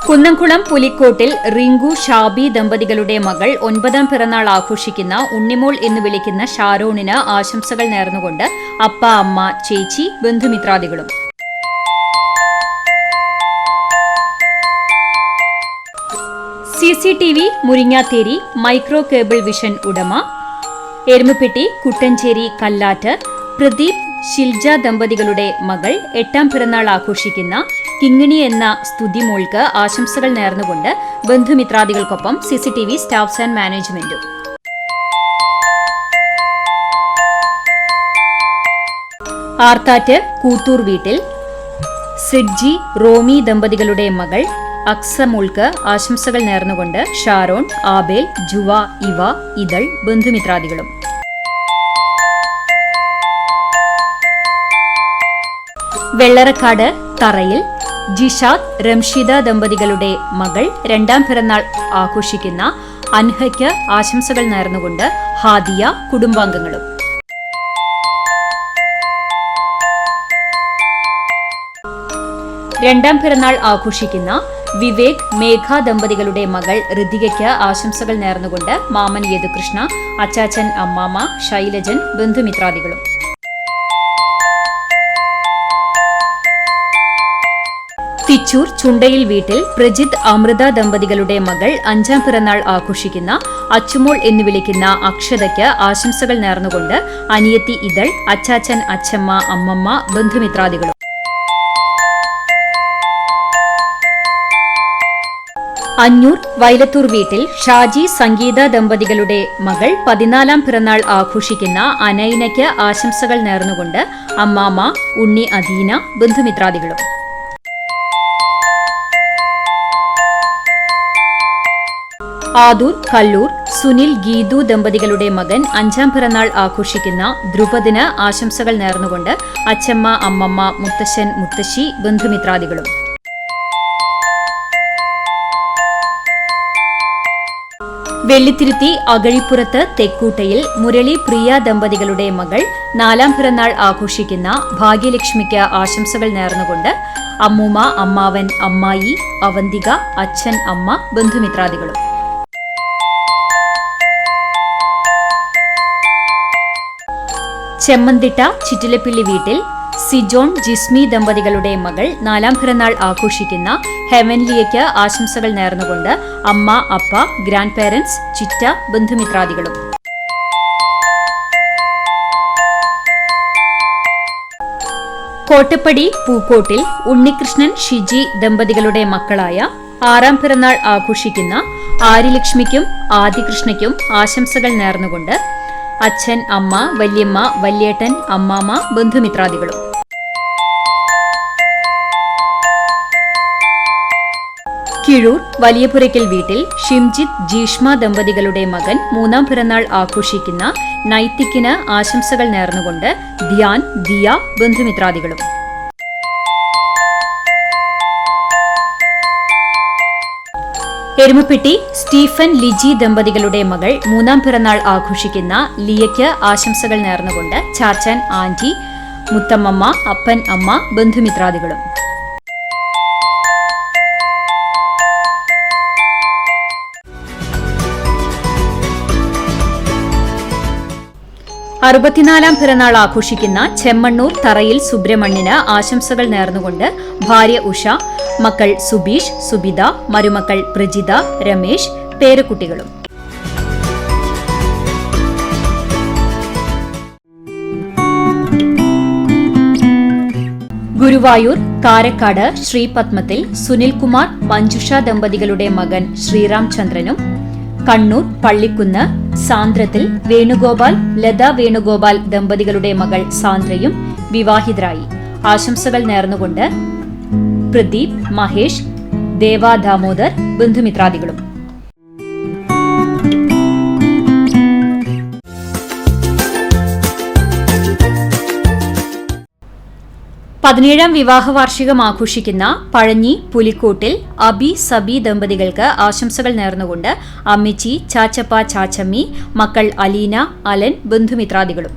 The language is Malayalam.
കുന്നംകുളം പുലിക്കോട്ടിൽ റിങ്കു ഷാബി ദമ്പതികളുടെ മകൾ 9ാം പിറന്നാൾ ആഘോഷിക്കുന്ന ഉണ്ണിമോൾ എന്ന് വിളിക്കുന്ന ഷാരോണിന് ആശംസകൾ നേർന്നുകൊണ്ട് അപ്പ, അമ്മ, ചേച്ചി, ബന്ധുമിത്രാദികളും. CCTV Muringatheri micro cable vision ഉടമ എരുമപ്പെട്ടി കുട്ടഞ്ചേരി കല്ലാറ്റ് പ്രദീപ് ഷിൽജ ദമ്പതികളുടെ മകൾ 8ാം പിറന്നാൾ ആഘോഷിക്കുന്ന കിങ്ങിണി എന്ന സ്തുതിമോൾക്ക് ആശംസകൾ നേർന്നുകൊണ്ട് ബന്ധുമിത്രാദികൾക്കൊപ്പം CCTV സ്റ്റാഫ്സ് ആൻഡ് മാനേജ്മെന്റും. ആർത്താറ്റ് കൂത്തൂർ വീട്ടിൽ സിഡ്ജി റോമി ദമ്പതികളുടെ മകൾ അക്സമോൾക്ക് ആശംസകൾ നേർന്നുകൊണ്ട് ഷാരോൺ, ആബേൽ, ജുവ, ഇവ, ഇതൾ, ബന്ധുമിത്രാദികളും. വെള്ളറക്കാട് തറയിൽ ജിഷാദ് റംഷിദ ദമ്പതികളുടെ മകൾ 2ാം പിറന്നാൾ ആഘോഷിക്കുന്ന അൻഹയ്ക്ക് ആശംസകൾ നേർന്നുകൊണ്ട് ഹാദിയ, കുടുംബാംഗങ്ങളും. രണ്ടാം പിറന്നാൾ ആഘോഷിക്കുന്ന വിവേക്, മേഘ ദമ്പതികളുടെ മകൾ ഋതികയ്ക്ക് ആശംസകൾ നേർന്നുകൊണ്ട് മാമൻ യദുകൃഷ്ണ, അച്ചാച്ചൻ, അമ്മാമ, ശൈലജൻ, ബന്ധുമിത്രാദികളും. തിച്ചൂർ ചുണ്ടയിൽ വീട്ടിൽ പ്രജിത്, അമൃത ദമ്പതികളുടെ മകൾ 5ാം പിറന്നാൾ ആഘോഷിക്കുന്ന അച്ചുമോൾ എന്ന് വിളിക്കുന്ന അക്ഷതയ്ക്ക് ആശംസകൾ നേർന്നുകൊണ്ട് അനിയത്തി ഇതൾ, അച്ചാച്ചൻ, അച്ചമ്മ, അമ്മമ്മ, ബന്ധുമിത്രാദികളും. അഞ്ഞൂർ വൈലത്തൂർ വീട്ടിൽ ഷാജി, സംഗീത ദമ്പതികളുടെ മകൾ 14ാം പിറന്നാൾ ആഘോഷിക്കുന്ന അനൈനയ്ക്ക് ആശംസകൾ നേർന്നുകൊണ്ട് അമ്മാമ, ഉണ്ണി, അദീന, ബന്ധുമിത്രാദികളും. ആദൂർ കല്ലൂർ സുനിൽ, ഗീതു ദമ്പതികളുടെ മകൻ 5ാം പിറന്നാൾ ആഘോഷിക്കുന്ന ധ്രുപദിന് ആശംസകൾ നേർന്നുകൊണ്ട് അച്ചമ്മ, അമ്മമ്മ, മുത്തശ്ശൻ, മുത്തശ്ശി, ബന്ധുമിത്രാദികളും. വെള്ളിത്തിരുത്തി അകഴിപ്പുറത്ത് തെക്കൂട്ടയിൽ മുരളി, പ്രിയ ദമ്പതികളുടെ മകൾ 4ാം പിറന്നാൾ ആഘോഷിക്കുന്ന ഭാഗ്യലക്ഷ്മിക്ക് ആശംസകൾ നേർന്നുകൊണ്ട് അമ്മൂമ്മ, അമ്മാവൻ, അമ്മായി, അവന്തിക, അച്ഛൻ, അമ്മ, ബന്ധുമിത്രാദികളും. ചെമ്മന്തിട്ട ചിറ്റിലപ്പിള്ളി വീട്ടിൽ സിജോൺ, ജിസ്മി ദമ്പതികളുടെ മകൾ 4ാം പിറന്നാൾ ആഘോഷിക്കുന്ന ഹെവൻലിയയ്ക്ക് ആശംസകൾ നേർന്നുകൊണ്ട് അമ്മ, അപ്പ, ഗ്രാൻഡ് പേരന്റ്സ്, ചിറ്റ, ബന്ധുമിത്രാദികളും. കോട്ടപ്പടി പൂക്കോട്ടിൽ ഉണ്ണികൃഷ്ണൻ, ഷിജി ദമ്പതികളുടെ മക്കളായ 6ാം പിറന്നാൾ ആഘോഷിക്കുന്ന ആര്യലക്ഷ്മിക്കും ആദികൃഷ്ണയ്ക്കും ആശംസകൾ നേർന്നുകൊണ്ട് അച്ഛൻ, അമ്മ, വല്യമ്മ, വല്യേട്ടൻ, അമ്മാമ, ബന്ധുമിത്രാദികളും. കിഴൂർ വലിയപുരയ്ക്കൽ വീട്ടിൽ ഷിംജിത്ത്, ജീഷ്മ ദമ്പതികളുടെ മകൻ 3ാം പിറന്നാൾ ആഘോഷിക്കുന്ന നൈതിക്കിന് ആശംസകൾ നേർന്നുകൊണ്ട് ധ്യാൻ, ദിയ, ബന്ധുമിത്രാദികളും. എരുമപ്പെട്ടി സ്റ്റീഫൻ, ലിജി ദമ്പതികളുടെ മകൾ 3ാം പിറന്നാൾ ആഘോഷിക്കുന്ന ലിയയ്ക്ക് ആശംസകൾ നേർന്നുകൊണ്ട് ചാച്ചൻ, ആന്റി, മുത്തമ്മമ്മ, അപ്പൻ, അമ്മ, ബന്ധുമിത്രാദികളും. അറുപത്തിനാലാം പിറന്നാൾ ആഘോഷിക്കുന്ന ചെമ്മണ്ണൂർ തറയിൽ സുബ്രഹ്മണ്യന് ആശംസകൾ നേർന്നുകൊണ്ട് ഭാര്യ ഉഷ, മക്കൾ സുബീഷ്, സുബിത, മരുമക്കൾ പ്രജിത, രമേശ്, പേരക്കുട്ടികളും. ഗുരുവായൂർ കാരക്കാട് ശ്രീപത്മത്തിൽ സുനിൽകുമാർ, മഞ്ജുഷ ദമ്പതികളുടെ മകൻ ശ്രീറാം ചന്ദ്രനും, കണ്ണൂർ പള്ളിക്കുന്ന് സാന്ദ്രത്തിൽ വേണുഗോപാൽ, ലത വേണുഗോപാൽ ദമ്പതികളുടെ മകൾ സാന്ദ്രയും വിവാഹിതരായി. ആശംസകൾ നേർന്നുകൊണ്ട് പ്രദീപ്, മഹേഷ്, ദേവ, ദാമോദർ, ബന്ധുമിത്രാദികളും. 17ാം വിവാഹ വാർഷികം ആഘോഷിക്കുന്ന പഴഞ്ഞി പുലിക്കോട്ടിൽ അബി സബി ദമ്പതികൾക്ക് ആശംസകൾ നേർന്നുകൊണ്ട് അമ്മിച്ചി, ചാച്ചപ്പ, ചാച്ചമ്മി, മക്കൾ അലീന, അലൻ, ബന്ധുമിത്രാദികളും.